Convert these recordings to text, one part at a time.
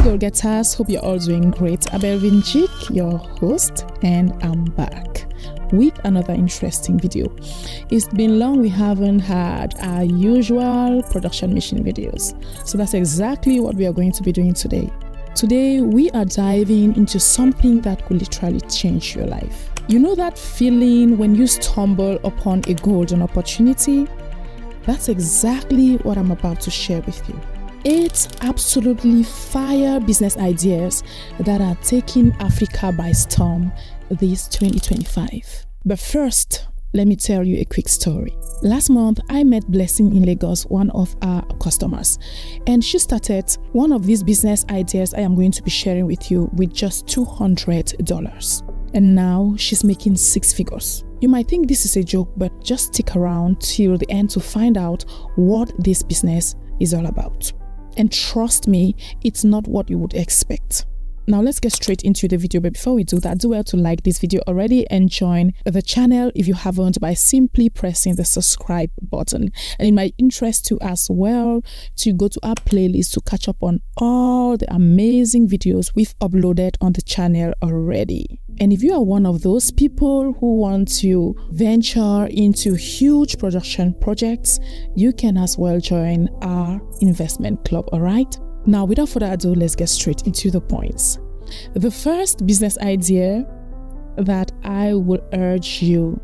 go-getters, hope you're all doing great. Abel Vinchik, your host, and I'm back with another interesting video. It's been long we haven't had our usual production mission videos, so that's exactly what we are going to be doing today. Today we are diving into something that could literally change your life. You know that feeling when you stumble upon a golden opportunity? That's exactly what I'm about to share with you. 8 absolutely fire business ideas that are taking Africa by storm this 2025. But first, let me tell you a quick story. Last month, I met Blessing in Lagos, one of our customers, and she started one of these business ideas I am going to be sharing with you with just $200. And now she's making 6 figures. You might think this is a joke, but just stick around till the end to find out what this business is all about. And trust me, it's not what you would expect. Now let's get straight into the video, but before we do that, do well to like this video already and join the channel if you haven't by simply pressing the subscribe button. And in my interest too as well, to go to our playlist to catch up on all the amazing videos we've uploaded on the channel already. And if you are one of those people who want to venture into huge production projects, you can as well join our investment club, all right? Now, without further ado, let's get straight into the points. The first business idea that I will urge you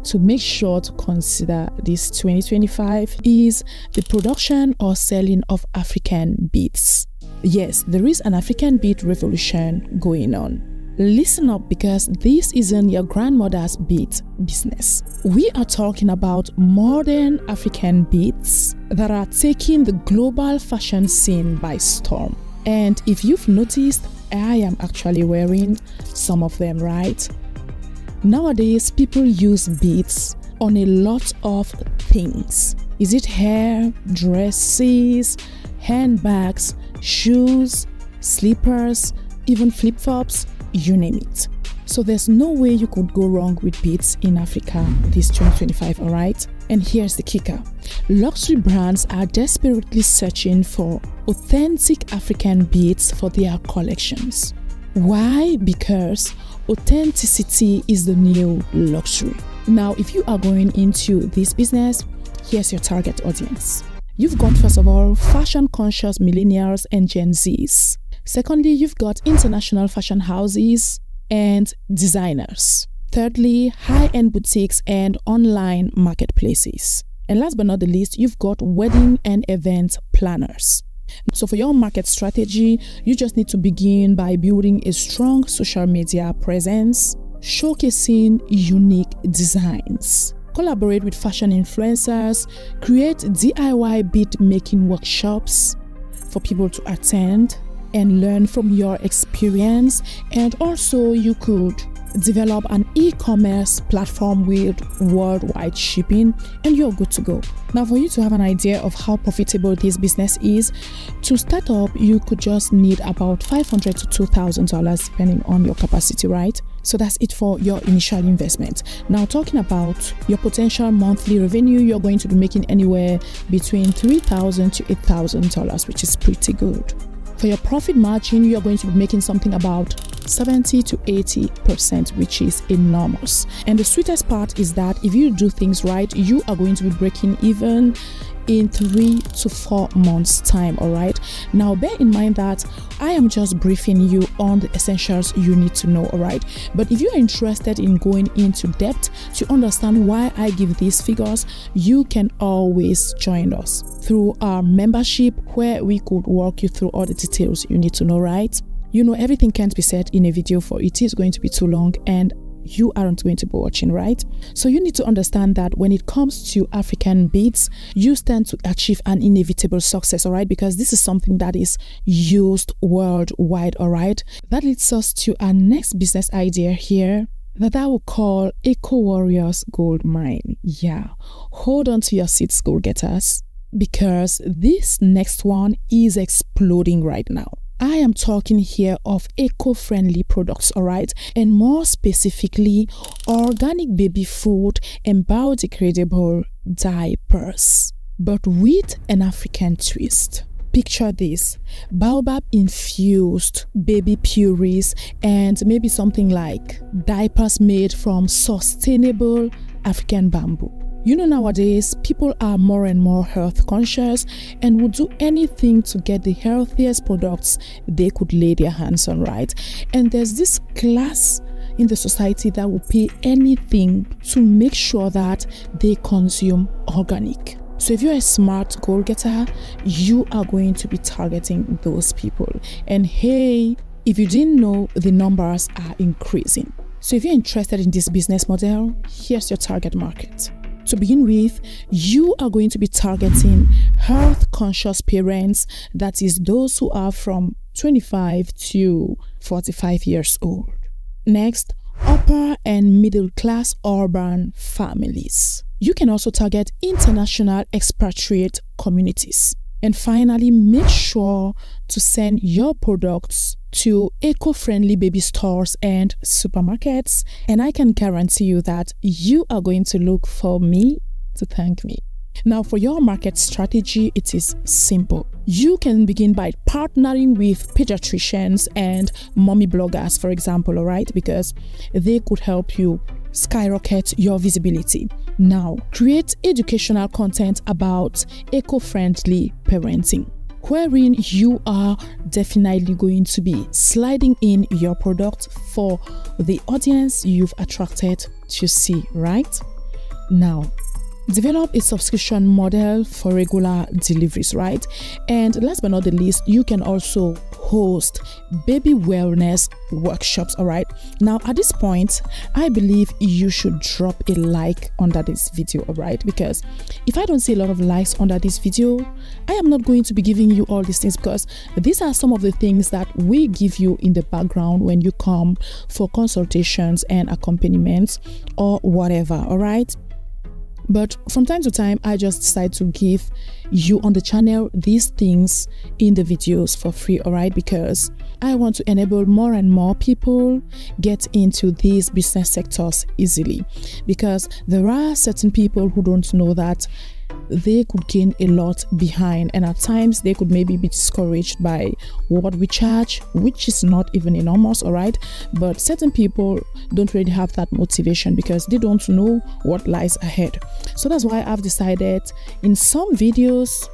to make sure to consider this 2025 is the production or selling of African beads. Yes, there is an African bead revolution going on. Listen up, because this isn't your grandmother's bead business. We are talking about modern African beads that are taking the global fashion scene by storm. And if you've noticed, I am actually wearing some of them, right? Nowadays, people use beads on a lot of things. Is it hair, dresses, handbags, shoes, slippers, even flip-flops? You name it. So there's no way you could go wrong with beads in Africa this 2025, all right? And here's the kicker. Luxury brands are desperately searching for authentic African beads for their collections. Why? Because authenticity is the new luxury. Now, if you are going into this business, here's your target audience. You've got, first of all, fashion-conscious millennials and Gen Zs. Secondly, you've got international fashion houses and designers. Thirdly, high-end boutiques and online marketplaces. And last but not the least, you've got wedding and event planners. So for your market strategy, you just need to begin by building a strong social media presence, showcasing unique designs. Collaborate with fashion influencers, create DIY bead making workshops for people to attend and learn from your experience. And also you could develop an e-commerce platform with worldwide shipping and you're good to go. Now, for you to have an idea of how profitable this business is, to start up you could just need about $500 to $2,000 depending on your capacity, right? So that's it for your initial investment. Now, talking about your potential monthly revenue, you're going to be making anywhere between $3,000 to $8,000, which is pretty good. For your profit margin, you are going to be making something about 70 to 80%, which is enormous. And the sweetest part is that if you do things right, you are going to be breaking even in 3 to 4 months time, all right? Now, bear in mind that I am just briefing you on the essentials you need to know, all right? But if you are interested in going into depth to understand why I give these figures, you can always join us through our membership, where we could walk you through all the details you need to know, right? You know, everything can't be said in a video, for it is going to be too long and you aren't going to be watching, right? So you need to understand that when it comes to African beads, you stand to achieve an inevitable success, all right? Because this is something that is used worldwide, all right? That leads us to our next business idea here that I will call Eco Warriors Gold Mine. Yeah, hold on to your seats, goal getters, because this next one is exploding right now. I am talking here of eco-friendly products, all right? And more specifically, organic baby food and biodegradable diapers, but with an African twist. Picture this: baobab infused baby purees and maybe something like diapers made from sustainable African bamboo. You know, nowadays people are more and more health conscious and would do anything to get the healthiest products they could lay their hands on, right? And there's this class in the society that will pay anything to make sure that they consume organic. So if you're a smart goal getter, you are going to be targeting those people. And hey, if you didn't know, the numbers are increasing. So if you're interested in this business model, here's your target market. To begin with, you are going to be targeting health conscious parents, that is those who are from 25 to 45 years old. Next, upper and middle class urban families. You can also target international expatriate communities. And finally, make sure to send your products to eco-friendly baby stores and supermarkets. And I can guarantee you that you are going to look for me to thank me. Now, for your market strategy, it is simple. You can begin by partnering with pediatricians and mommy bloggers, for example, all right? Because they could help you skyrocket your visibility. Now, create educational content about eco-friendly parenting, wherein you are definitely going to be sliding in your product for the audience you've attracted to see, right? Now, develop a subscription model for regular deliveries, right? And last but not the least, you can also host baby wellness workshops, all right? Now, at this point, I believe you should drop a like under this video, all right? Because if I don't see a lot of likes under this video, I am not going to be giving you all these things, because these are some of the things that we give you in the background when you come for consultations and accompaniments or whatever, all right? But from time to time, I just decide to give you on the channel these things in the videos for free, all right? Because I want to enable more and more people get into these business sectors easily. Because there are certain people who don't know that they could gain a lot behind, and at times they could maybe be discouraged by what we charge, which is not even enormous, all right? But certain people don't really have that motivation because they don't know what lies ahead. So that's why I've decided in some videos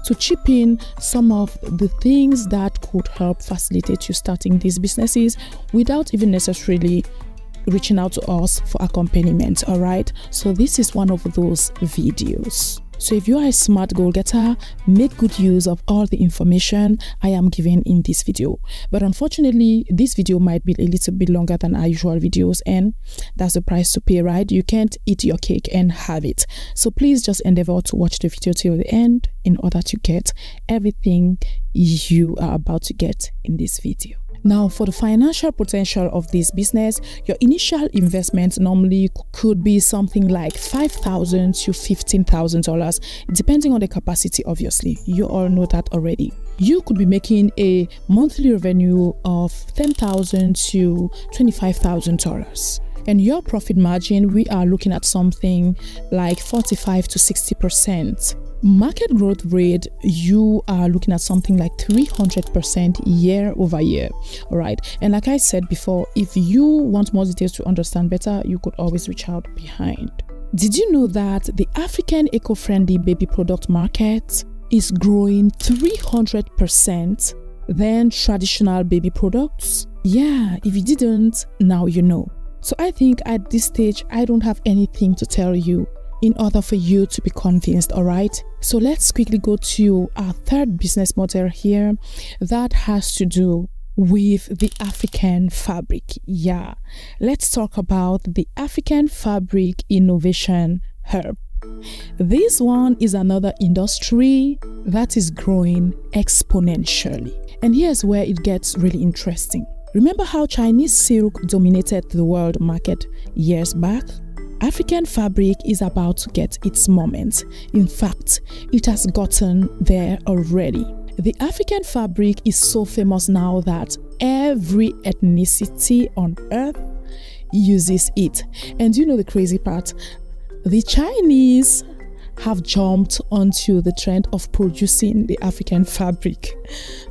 to chip in some of the things that could help facilitate you starting these businesses without even necessarily reaching out to us for accompaniment, all right? So this is one of those videos. So if you are a smart goal getter, make good use of all the information I am giving in this video. But unfortunately, this video might be a little bit longer than our usual videos, and that's the price to pay, right? You can't eat your cake and have it. So please just endeavor to watch the video till the end in order to get everything you are about to get in this video. Now, for the financial potential of this business, your initial investment normally could be something like $5,000 to $15,000, depending on the capacity, obviously. You all know that already. You could be making a monthly revenue of $10,000 to $25,000. And your profit margin, we are looking at something like 45 to 60%. Market growth rate, you are looking at something like 300% year over year. All right. And like I said before, if you want more details to understand better, you could always reach out behind. Did you know that the African eco-friendly baby product market is growing 300% than traditional baby products? Yeah, if you didn't, now you know. So I think at this stage, I don't have anything to tell you in order for you to be convinced, all right? So let's quickly go to our third business model here that has to do with the African fabric. Yeah, let's talk about the African fabric innovation hub. This one is another industry that is growing exponentially. And here's where it gets really interesting. Remember how Chinese silk dominated the world market years back? African fabric is about to get its moment. In fact, it has gotten there already. The African fabric is so famous now that every ethnicity on earth uses it. And you know the crazy part? The Chinese have jumped onto the trend of producing the African fabric.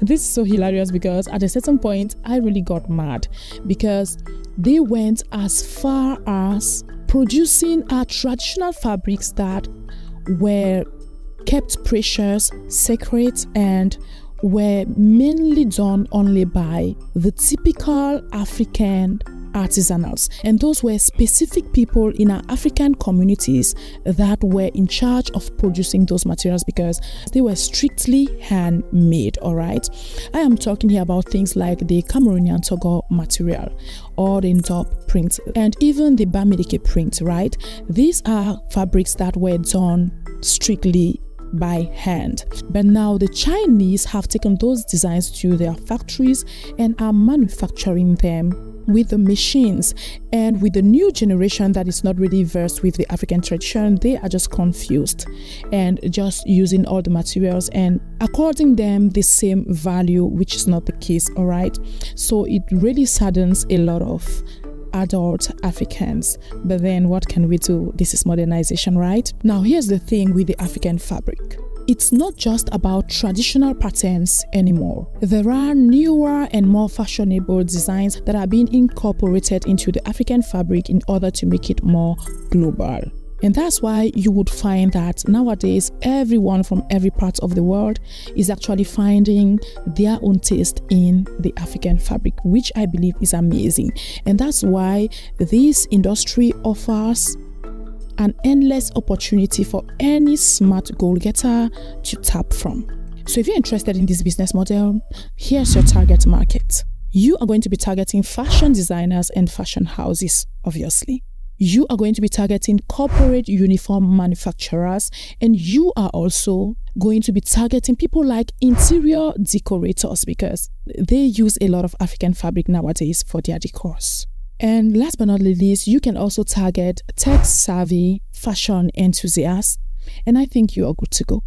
This is so hilarious because at a certain point, I really got mad because they went as far as producing traditional fabrics that were kept precious, sacred, and were mainly done only by the typical African artisanals, and those were specific people in our African communities that were in charge of producing those materials because they were strictly handmade. All right, I am talking here about things like the Cameroonian Togo material or the Ndop print and even the Bamileke print. Right, these are fabrics that were done strictly by hand, but now the Chinese have taken those designs to their factories and are manufacturing them with the machines. And with the new generation that is not really versed with the African tradition, they are just confused and just using all the materials and according them the same value, which is not the case. All right, so it really saddens a lot of adult Africans, but then what can we do? This is modernization, right? Now here's the thing with the African fabric. It's not just about traditional patterns anymore. There are newer and more fashionable designs that are being incorporated into the African fabric in order to make it more global. And that's why you would find that nowadays everyone from every part of the world is actually finding their own taste in the African fabric, which I believe is amazing. And that's why this industry offers an endless opportunity for any smart goal getter to tap from. So if you're interested in this business model, here's your target market. You are going to be targeting fashion designers and fashion houses, obviously. You are going to be targeting corporate uniform manufacturers, and you are also going to be targeting people like interior decorators because they use a lot of African fabric nowadays for their decors. And last but not least, you can also target tech-savvy fashion enthusiasts, and I think you are good to go.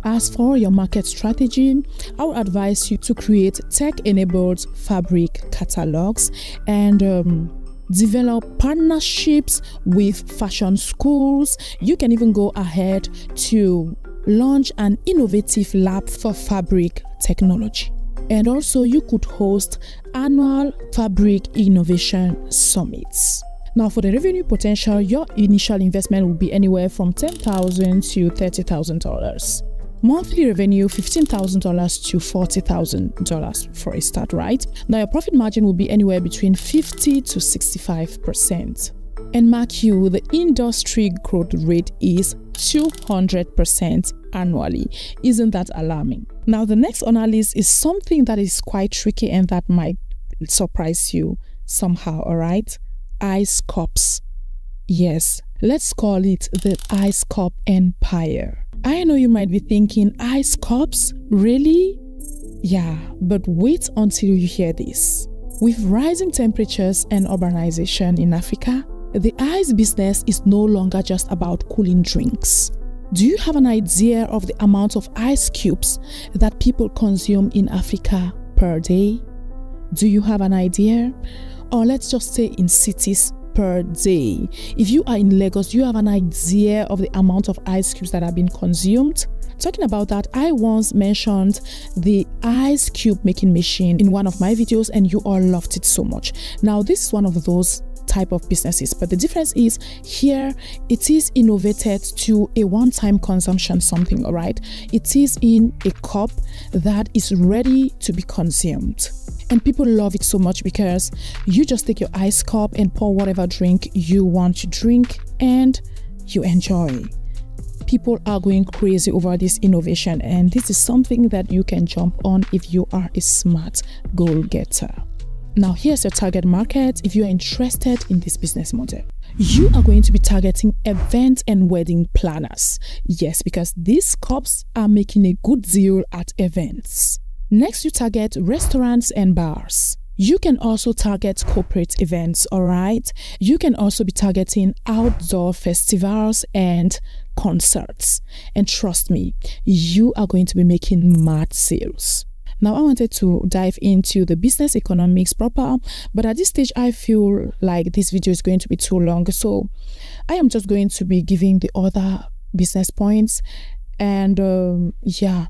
As for your market strategy, I would advise you to create tech-enabled fabric catalogs and develop partnerships with fashion schools. You can even go ahead to launch an innovative lab for fabric technology. And also you could host annual fabric innovation summits. Now for the revenue potential, your initial investment will be anywhere from $10,000 to $30,000. Monthly revenue $15,000 to $40,000 for a start, right? Now your profit margin will be anywhere between 50 to 65%. And mark you, the industry growth rate is 200% annually. Isn't that alarming? Now the next on our list is something that is quite tricky and that might surprise you somehow, all right? Ice cups. Yes, let's call it the ice cup empire. I know you might be thinking, ice cups? Really? Yeah, but wait until you hear this. With rising temperatures and urbanization in Africa, the ice business is no longer just about cooling drinks. Do you have an idea of the amount of ice cubes that people consume in Africa per day? Do you have an idea? Or let's just say in cities per day. If you are in Lagos, do you have an idea of the amount of ice cubes that have been consumed? Talking about that, I once mentioned the ice cube making machine in one of my videos and you all loved it so much. Now this is one of those type of businesses, but the difference is here it is innovated to a one-time consumption something, all right? It is in a cup that is ready to be consumed. And people love it so much because you just take your ice cup and pour whatever drink you want to drink and you enjoy. People are going crazy over this innovation, and this is something that you can jump on if you are a smart goal getter. Now here's your target market if you are interested in this business model. You are going to be targeting event and wedding planners. Yes, because these cups are making a good deal at events. Next, you target restaurants and bars. You can also target corporate events, all right? You can also be targeting outdoor festivals and concerts. And trust me, you are going to be making mad sales. Now, I wanted to dive into the business economics proper, but at this stage, I feel like this video is going to be too long. So I am just going to be giving the other business points. And yeah,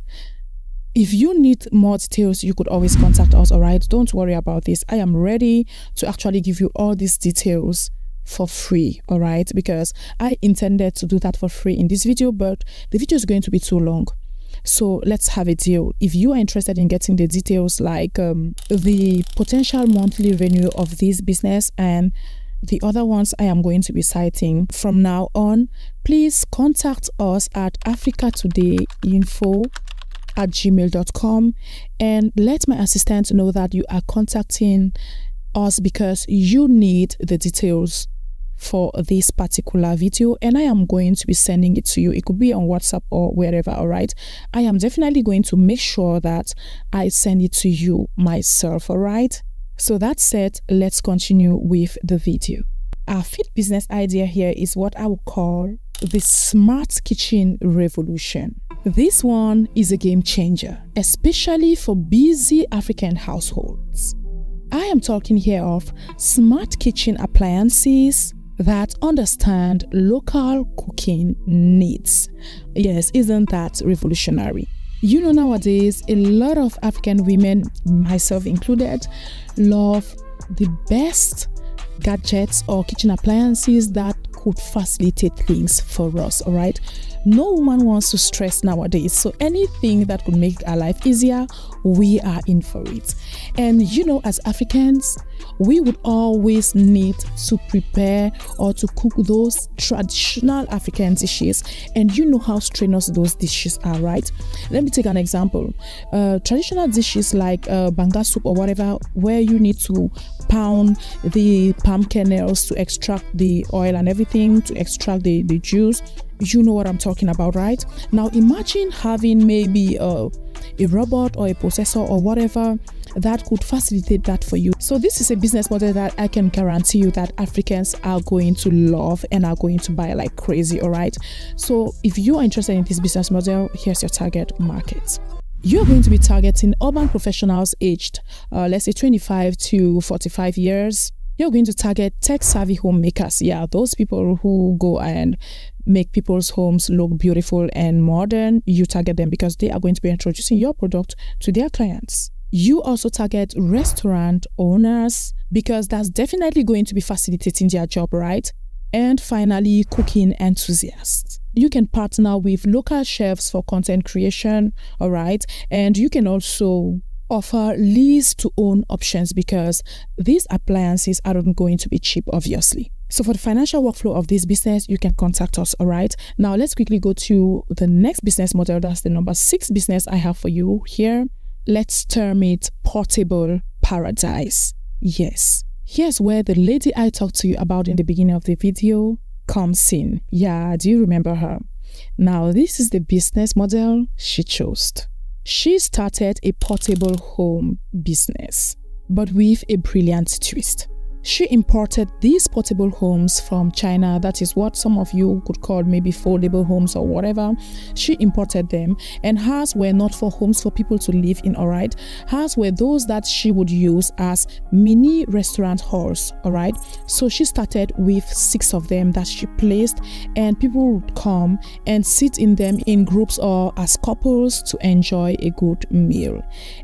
if you need more details, you could always contact us. All right, don't worry about this. I am ready to actually give you all these details for free. All right, because I intended to do that for free in this video, but the video is going to be too long. So let's have a deal. If you are interested in getting the details, like the potential monthly revenue of this business and the other ones I am going to be citing from now on, please contact us at africatodayinfo@gmail.com and let my assistant know that you are contacting us because you need the details for this particular video, and I am going to be sending it to you. It could be on WhatsApp or wherever. All right, I am definitely going to make sure that I send it to you myself. All right, so that said, let's continue with the video. Our fifth business idea here is what I would call the smart kitchen revolution. This one is a game changer, especially for busy African households. I am talking here of smart kitchen appliances that understand local cooking needs. Yes, isn't that revolutionary? You know, nowadays, a lot of African women, myself included, love the best gadgets or kitchen appliances that could facilitate things for us. All right, no woman wants to stress nowadays, so anything that could make our life easier, we are in for it. And you know, as Africans, we would always need to prepare or to cook those traditional African dishes, and you know how strenuous those dishes are, right? Let me take an example. Traditional dishes like banga soup or whatever, where you need to pound the palm kernels to extract the oil and everything, to extract the juice. You know what I'm talking about, right? Now imagine having maybe a robot or a processor or whatever that could facilitate that for you. So this is a business model that I can guarantee you that Africans are going to love and are going to buy like crazy. All right, so if you are interested in this business model, here's your target market. You're going to be targeting urban professionals aged let's say 25 to 45 years. You're going to target tech-savvy homemakers. Yeah, those people who go and make people's homes look beautiful and modern. You target them because they are going to be introducing your product to their clients. You also target restaurant owners because that's definitely going to be facilitating their job, right? And finally, cooking enthusiasts. You can partner with local chefs for content creation, all right? And you can also offer lease to own options because these appliances aren't going to be cheap, obviously. So for the financial workflow of this business, you can contact us. All right, now let's quickly go to the next business model. That's the number 6 business I have for you here. Let's term it portable paradise. Yes, here's where the lady I talked to you about in the beginning of the video comes in. Yeah, do you remember her? Now this is the business model she chose. She started a portable home business, but with a brilliant twist. She imported these portable homes from China. That is what some of you could call maybe foldable homes or whatever. She imported them, and hers were not for homes for people to live in, all right? Hers were those that she would use as mini restaurant halls, all right? So she started with 6 of them that she placed, and people would come and sit in them in groups or as couples to enjoy a good meal.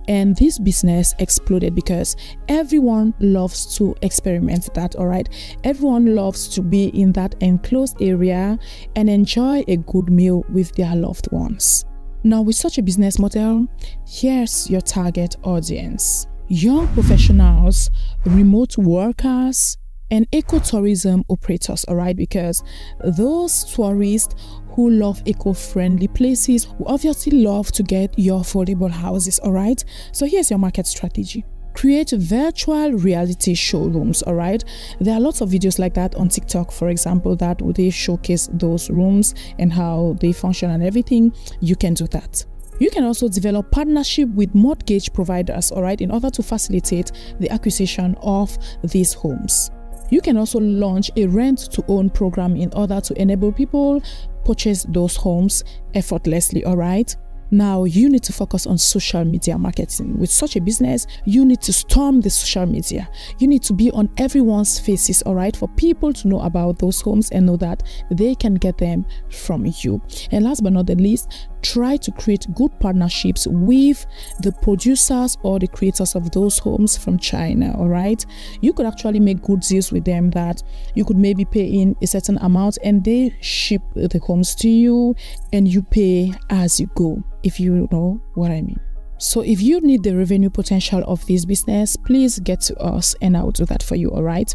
And this business exploded because everyone loves to experiment that, all right? Everyone loves to be in that enclosed area and enjoy a good meal with their loved ones. Now, with such a business model, here's your target audience: young professionals, remote workers, and ecotourism operators, all right? Because those tourists who love eco-friendly places who obviously love to get your affordable houses, all right? So here's your market strategy. Create virtual reality showrooms, all right? There are lots of videos like that on TikTok, for example, that they showcase those rooms and how they function and everything. You can do that. You can also develop partnership with mortgage providers, all right, in order to facilitate the acquisition of these homes. You can also launch a rent-to-own program in order to enable people purchase those homes effortlessly, all right? Now, you need to focus on social media marketing. With such a business, you need to storm the social media. You need to be on everyone's faces, all right, for people to know about those homes and know that they can get them from you. And last but not the least, try to create good partnerships with the producers or the creators of those homes from China, all right? You could actually make good deals with them that you could maybe pay in a certain amount and they ship the homes to you and you pay as you go, if you know what I mean. So if you need the revenue potential of this business, please get to us and I'll do that for you, all right?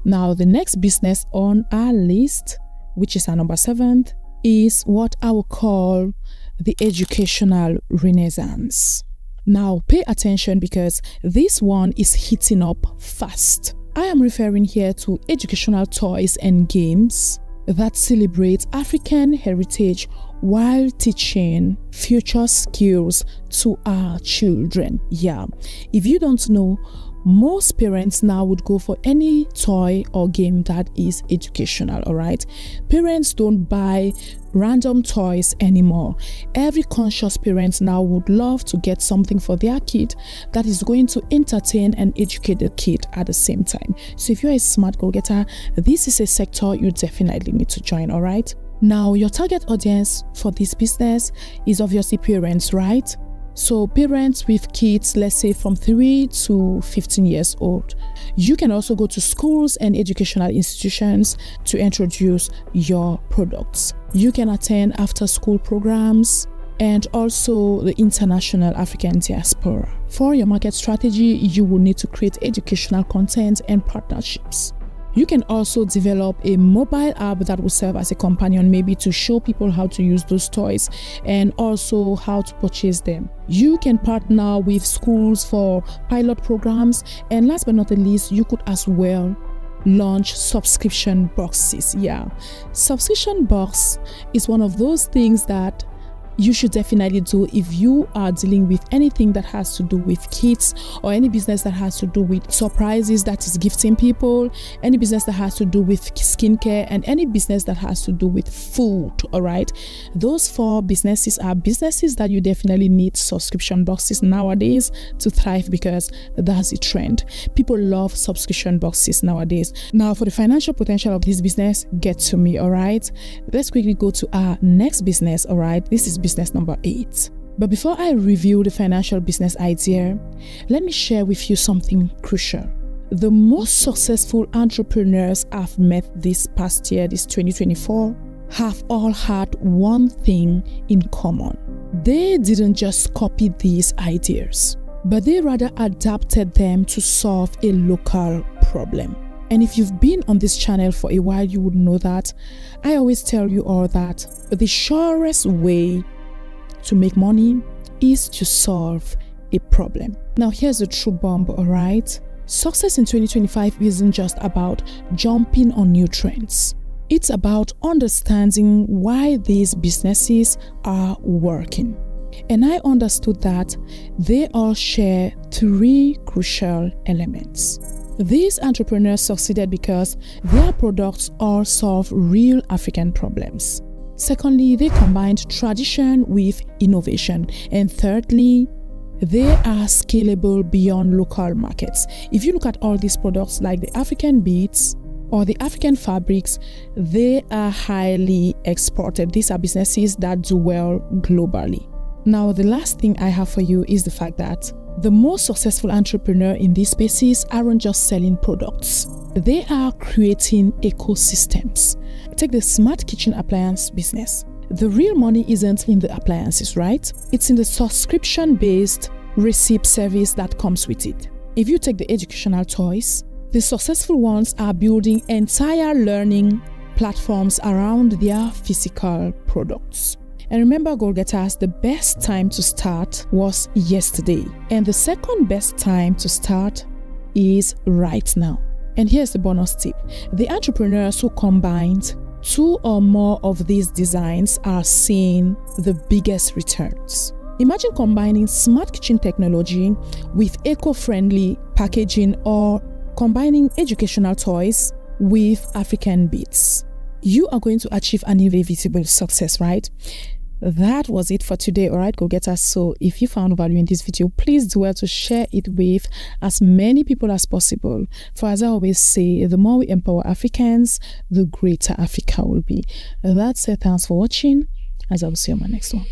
Now, the next business on our list, which is our number 7th, is what I will call the educational renaissance. Now, pay attention because this one is heating up fast. I am referring here to educational toys and games that celebrate African heritage while teaching future skills to our children. Yeah, if you don't know, most parents now would go for any toy or game that is educational, all right? Parents don't buy random toys anymore. Every conscious parent now would love to get something for their kid that is going to entertain and educate the kid at the same time. So if you're a smart go-getter, this is a sector you definitely need to join, all right? Now, your target audience for this business is obviously parents, right? So parents with kids, let's say from 3 to 15 years old. You can also go to schools and educational institutions to introduce your products. You can attend after-school programs and also the international African diaspora. For your market strategy, you will need to create educational content and partnerships. You can also develop a mobile app that will serve as a companion, maybe to show people how to use those toys and also how to purchase them. You can partner with schools for pilot programs, and last but not the least, you could as well launch subscription boxes. Yeah, subscription box is one of those things that you should definitely do if you are dealing with anything that has to do with kids or any business that has to do with surprises, that is gifting people, any business that has to do with skincare, and any business that has to do with food, all right? Those 4 businesses are businesses that you definitely need subscription boxes nowadays to thrive because that's the trend. People love subscription boxes nowadays. Now, for the financial potential of this business, get to me, all right? Let's quickly go to our next business, all right? This is business number 8. But before I review the financial business idea, let me share with you something crucial. The most successful entrepreneurs I've met this past year, this 2024, have all had one thing in common. They didn't just copy these ideas, but they rather adapted them to solve a local problem. And if you've been on this channel for a while, you would know that I always tell you all that the surest way to make money is to solve a problem. Now, here's the true bomb, all right? Success in 2025 isn't just about jumping on new trends. It's about understanding why these businesses are working. And I understood that they all share 3 crucial elements. These entrepreneurs succeeded because their products all solve real African problems. Secondly, they combined tradition with innovation. And thirdly, they are scalable beyond local markets. If you look at all these products like the African beads or the African fabrics, they are highly exported. These are businesses that do well globally. Now, the last thing I have for you is the fact that the most successful entrepreneurs in these spaces aren't just selling products. They are creating ecosystems. Take the smart kitchen appliance business. The real money isn't in the appliances, right? It's in the subscription-based receipt service that comes with it. If you take the educational toys, the successful ones are building entire learning platforms around their physical products. And remember, goal-getters, the best time to start was yesterday. And the second best time to start is right now. And here's the bonus tip. The entrepreneurs who combined 2 or more of these designs are seeing the biggest returns. Imagine combining smart kitchen technology with eco-friendly packaging or combining educational toys with African beads. You are going to achieve an irreversible success, right? that was it for today. All right, go getters. So if you found value in this video, please do well to share it with as many people as possible. For as I always say, the more we empower Africans, the greater Africa will be. That's it. Thanks for watching, as I will see you on my next one.